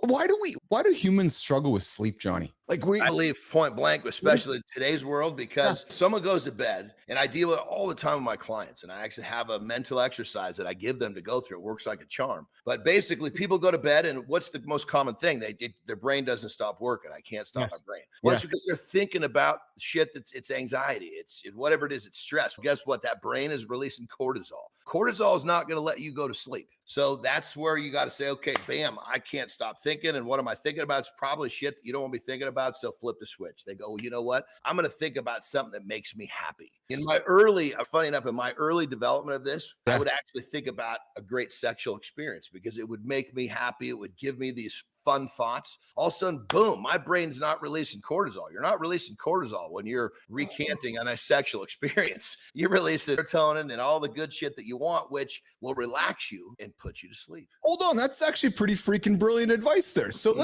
Why do humans struggle with sleep, Johnny? Like we I believe point blank, especially in today's world, because someone goes to bed, and I deal with it all the time with my clients. And I actually have a mental exercise that I give them to go through. It works like a charm. But basically, people go to bed, and what's the most common thing? Their brain doesn't stop working. I can't stop my brain. Well, it's because they're thinking about shit it's anxiety. It's whatever it is, it's stress. Guess what? That brain is releasing cortisol. Cortisol is not going to let you go to sleep. So that's where you got to say, okay, bam, I can't stop thinking. And what am I thinking about? It's probably shit that you don't want to be thinking about. So flip the switch. They go, well, you know what? I'm going to think about something that makes me happy. Funny enough, in my early development of this, I would actually think about a great sexual experience because it would make me happy. It would give me these fun thoughts. All of a sudden, boom, my brain's not releasing cortisol. You're not releasing cortisol when you're recanting on a sexual experience. You're releasing serotonin and all the good shit that you want, which will relax you and put you to sleep. Hold on, that's actually pretty freaking brilliant advice there. So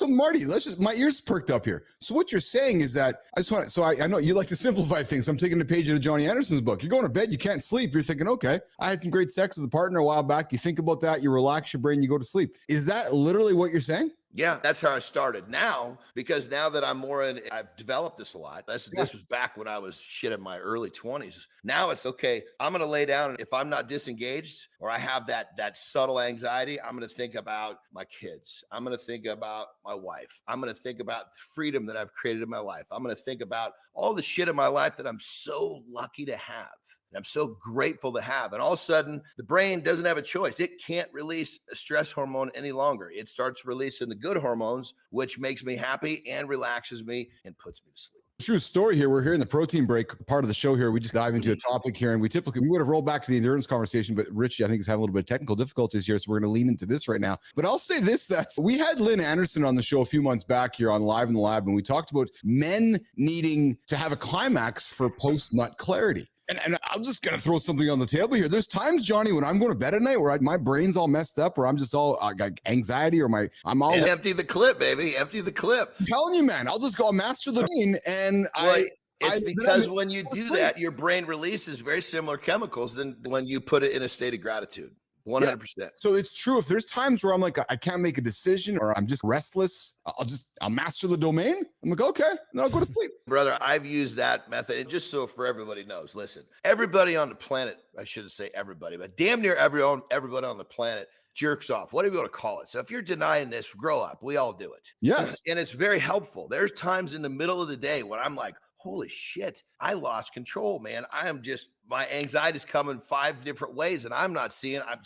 Marty, my ears perked up here. So what you're saying is that I know you like to simplify things. I'm taking the page out of Johnny Anderson's book. You're going to bed, you can't sleep. You're thinking, okay, I had some great sex with a partner a while back. You think about that, you relax your brain, you go to sleep. Is that literally what you're saying? Yeah, that's how I started. Now, because now that I've developed this a lot. This was back when I was in my early 20s. Now it's okay. I'm going to lay down. If I'm not disengaged or I have that subtle anxiety, I'm going to think about my kids. I'm going to think about my wife. I'm going to think about the freedom that I've created in my life. I'm going to think about all the shit in my life that I'm so lucky to have. And I'm so grateful to have. And all of a sudden, the brain doesn't have a choice. It can't release a stress hormone any longer. It starts releasing the good hormones, which makes me happy and relaxes me and puts me to sleep. True story here. We're here in the protein break part of the show here. We just dive into a topic here, and we would have rolled back to the endurance conversation, but Richie, I think, is having a little bit of technical difficulties here, so we're going to lean into this right now. But I'll say this, that we had Lynn Anderson on the show a few months back here on Live in the Lab, and we talked about men needing to have a climax for post-nut clarity. And I'm just going to throw something on the table here. There's times, Johnny, when I'm going to bed at night where my brain's all messed up, or I'm just all got anxiety, or I'm all empty the clip, baby. Empty the clip. I'm telling you, man, I'll just go master the brain. And it's because when you do that, your brain releases very similar chemicals than when you put it in a state of gratitude. 100%. Yes. So it's true. If there's times where I'm like, I can't make a decision or I'm just restless, I'll master the domain. I'm like, okay, then I'll go to sleep. Brother, I've used that method. And just so for everybody knows, listen, everybody on the planet, I shouldn't say everybody, but damn near everybody on the planet jerks off, whatever you want to call it. So if you're denying this, grow up. We all do it. Yes. And it's very helpful. There's times in the middle of the day when I'm like, holy shit, I lost control, man. My anxiety is coming 5 different ways and I'm not seeing. I'm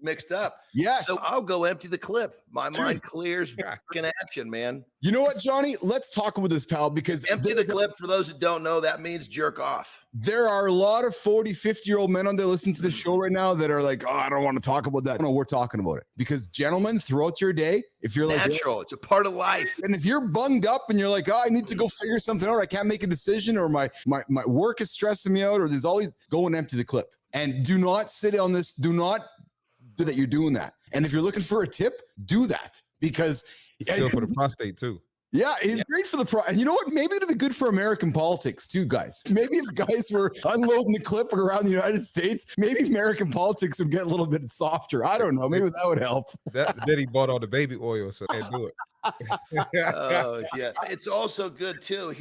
mixed up. Yes. So I'll go empty the clip. My mind clears in action, man. You know what, Johnny? Let's talk about this, pal, because empty the clip, for those that don't know, that means jerk off. There are a lot of 40, 50-year-old men on there listening to this show right now that are like, oh, I don't want to talk about that. No, we're talking about it. Because gentlemen, throughout your day, if you're natural, it's a part of life. And if you're bunged up and you're like, oh, I need to go figure something out, I can't make a decision, or my work is stressing me out, or there's always, go and empty the clip. And do not sit on this. Do not do that. You're doing that. And if you're looking for a tip, do that, because it's good for the prostate too. Yeah, it's great for the and you know what? Maybe it'll be good for American politics too, guys. Maybe if guys were unloading the clip around the United States, maybe American politics would get a little bit softer. I don't know. Maybe that would help. Then he bought all the baby oil, so can't do it. Oh yeah, it's also good too.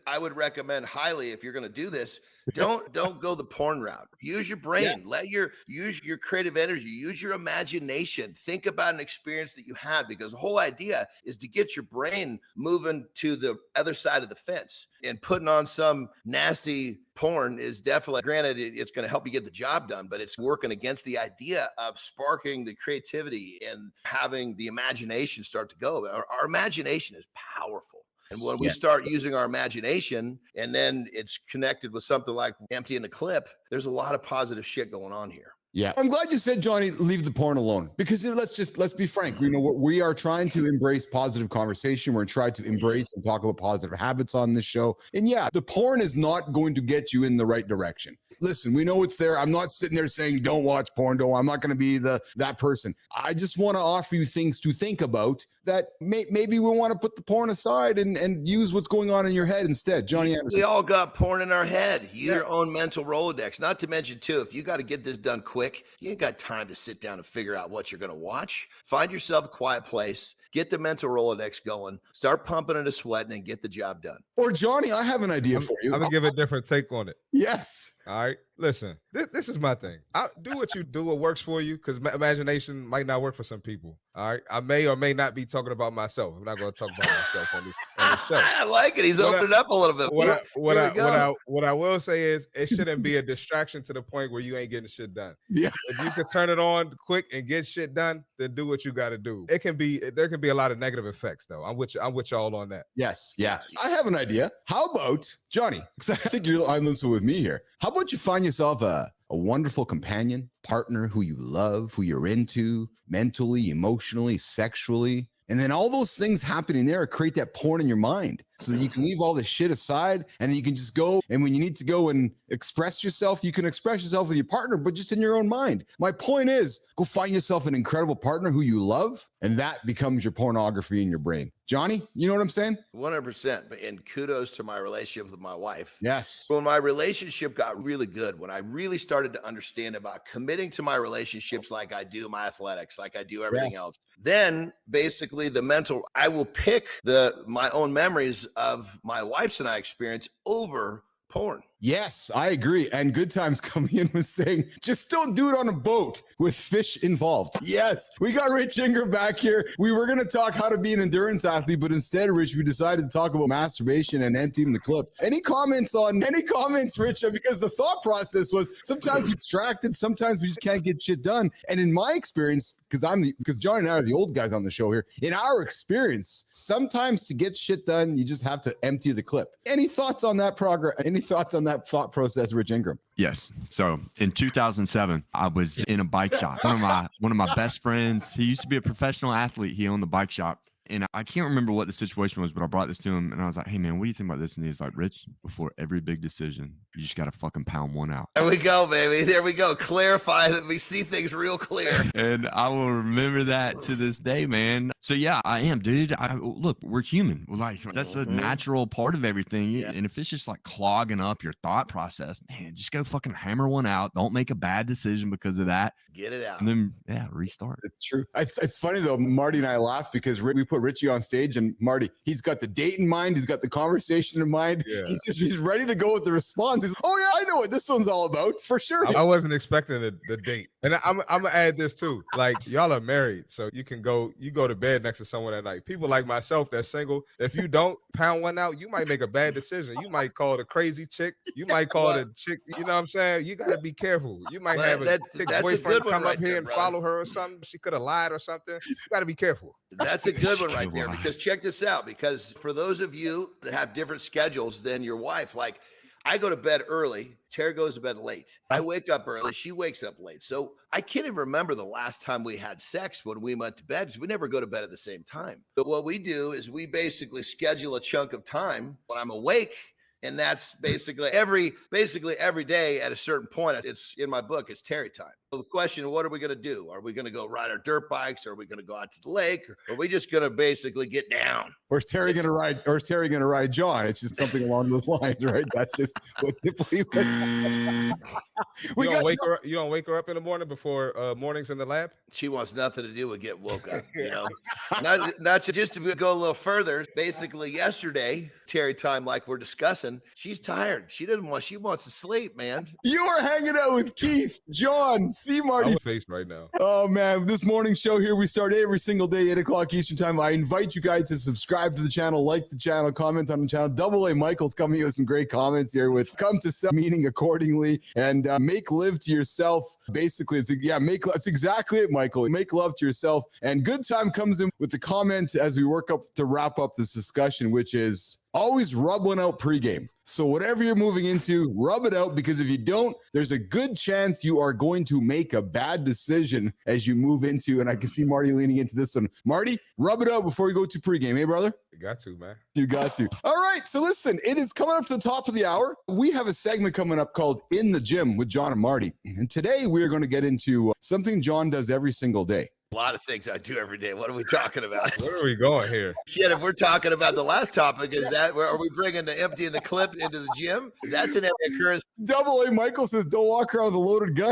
I would recommend highly, if you're going to do this, don't go the porn route. Use your brain. Yes. Use your creative energy. Use your imagination. Think about an experience that you had, because the whole idea is to get your brain moving to the other side of the fence. And putting on some nasty porn is definitely, granted, it's going to help you get the job done, but it's working against the idea of sparking the creativity and having the imagination start to go. Our imagination is powerful. And when we start using our imagination, and then it's connected with something like emptying the clip, there's a lot of positive shit going on here. Yeah. I'm glad you said, Johnny, leave the porn alone, because let's be frank. You know what? We are trying to embrace positive conversation. We're trying to embrace and talk about positive habits on this show. And yeah, the porn is not going to get you in the right direction. Listen, we know it's there. I'm not sitting there saying, don't watch porn. I'm not going to be that person. I just want to offer you things to think about, that maybe we want to put the porn aside and use what's going on in your head instead. Johnny Anderson. We all got porn in our head. Your own mental Rolodex. Not to mention too, if you got to get this done quick, you ain't got time to sit down and figure out what you're going to watch. Find yourself a quiet place get the mental Rolodex going, start pumping into sweating, and get the job done. Or Johnny, I have an idea for you. I'm gonna give a different take on it. Yes. All right, listen. This is my thing. Do what you do. What works for you, because imagination might not work for some people. All right, I may or may not be talking about myself. I'm not going to talk about myself on the show. I like it. He's opening up a little bit. What I will say is, it shouldn't be a distraction to the point where you ain't getting shit done. Yeah. If you can turn it on quick and get shit done, then do what you got to do. There can be a lot of negative effects, though. I'm with y'all on that. Yes. Yeah. I have an idea. How about Johnny? Because I think you're on this with me here. How about you find yourself a wonderful companion, partner who you love, who you're into mentally, emotionally, sexually, and then all those things happening there create that porn in your mind so that you can leave all this shit aside and then you can just go. And when you need to go and express yourself, you can express yourself with your partner, but just in your own mind. My point is, go find yourself an incredible partner who you love, and that becomes your pornography in your brain. Johnny, you know what I'm saying? 100%. And kudos to my relationship with my wife. Yes. When my relationship got really good, when I really started to understand about committing to my relationships like I do my athletics, like I do everything else, then basically the mental, I will pick my own memories of my wife's and I experience over porn. Yes, I agree. And Good Times coming in with saying, just don't do it on a boat with fish involved. Yes, we got Rich Ingram back here. We were going to talk how to be an endurance athlete, but instead, Rich, we decided to talk about masturbation and emptying the clip. Any comments, Rich? Because the thought process was sometimes we're distracted, sometimes we just can't get shit done. And in my experience, because Johnny and I are the old guys on the show here, in our experience, sometimes to get shit done, you just have to empty the clip. Any thoughts on that progress? Any thoughts on that thought process, Rich Ingram? Yes. So in 2007, I was in a bike shop. One of my best friends, he used to be a professional athlete. He owned the bike shop. And I can't remember what the situation was, but I brought this to him and I was like, hey man, what do you think about this? And he was like, Rich, before every big decision, you just got to fucking pound one out. There we go, baby. There we go. Clarify that we see things real clear. And I will remember that to this day, man. So yeah, I am, dude. Look, we're human. That's a natural part of everything. Yeah. And if it's just like clogging up your thought process, man, just go fucking hammer one out. Don't make a bad decision because of that. Get it out. And then, restart. It's true. It's funny though. Marty and I laugh because we put Richie on stage and Marty, he's got the date in mind. He's got the conversation in mind. Yeah. He's ready to go with the response. He's, oh yeah, I know what this one's all about for sure. I wasn't expecting the date. And I'm gonna add this too. Like, y'all are married, so you go to bed next to someone at night. People like myself that's single, if you don't pound one out, you might make a bad decision. You might call the crazy chick. You might call the chick, you know what I'm saying? You gotta be careful. You might have a chick boyfriend come up here and follow her or something. She could have lied or something. You gotta be careful. That's a good one right there, because check this out, because for those of you that have different schedules than your wife, like I go to bed early, Tara goes to bed late. I wake up early, she wakes up late. So I can't even remember the last time we had sex when we went to bed, because we never go to bed at the same time. But what we do is we basically schedule a chunk of time when I'm awake. And that's basically every day at a certain point. It's in my book, it's Terry time. So the question, what are we going to do? Are we going to go ride our dirt bikes? Are we going to go out to the lake? Or are we just going to basically get down? Or is Terry going to ride John? It's just something along those lines, right? That's just what typically. You don't wake her up in the morning before mornings in the lab? She wants nothing to do with get woke up, you know. not just to go a little further. Basically, yesterday, Terry time, like we're discussing, she's tired. She wants to sleep, man. You are hanging out with Keith, John, C. Marty. I'm face right now. Oh man, this morning show here, we start every single day, 8 o'clock Eastern time. I invite you guys to subscribe to the channel, like the channel, comment on the channel. Double A Michael's coming here with some great comments here with come to self meaning accordingly and make live to yourself. Basically, it's exactly it, Michael. Make love to yourself. And Good Time comes in with the comment as we work up to wrap up this discussion, which is always rub one out pregame. So whatever you're moving into, rub it out, because if you don't, there's a good chance you are going to make a bad decision as you move into, and I can see Marty leaning into this one. Marty, rub it out before you go to pregame. Hey, brother? You got to, man. You got to. All right. So listen, it is coming up to the top of the hour. We have a segment coming up called In the Gym with John and Marty. And today we are going to get into something John does every single day. A lot of things I do every day. What are we talking about? Where are we going here? Shit, if we're talking about the last topic, are we bringing the empty and the clip into the gym? That's an every occurrence. Double A Michael says, don't walk around with a loaded gun.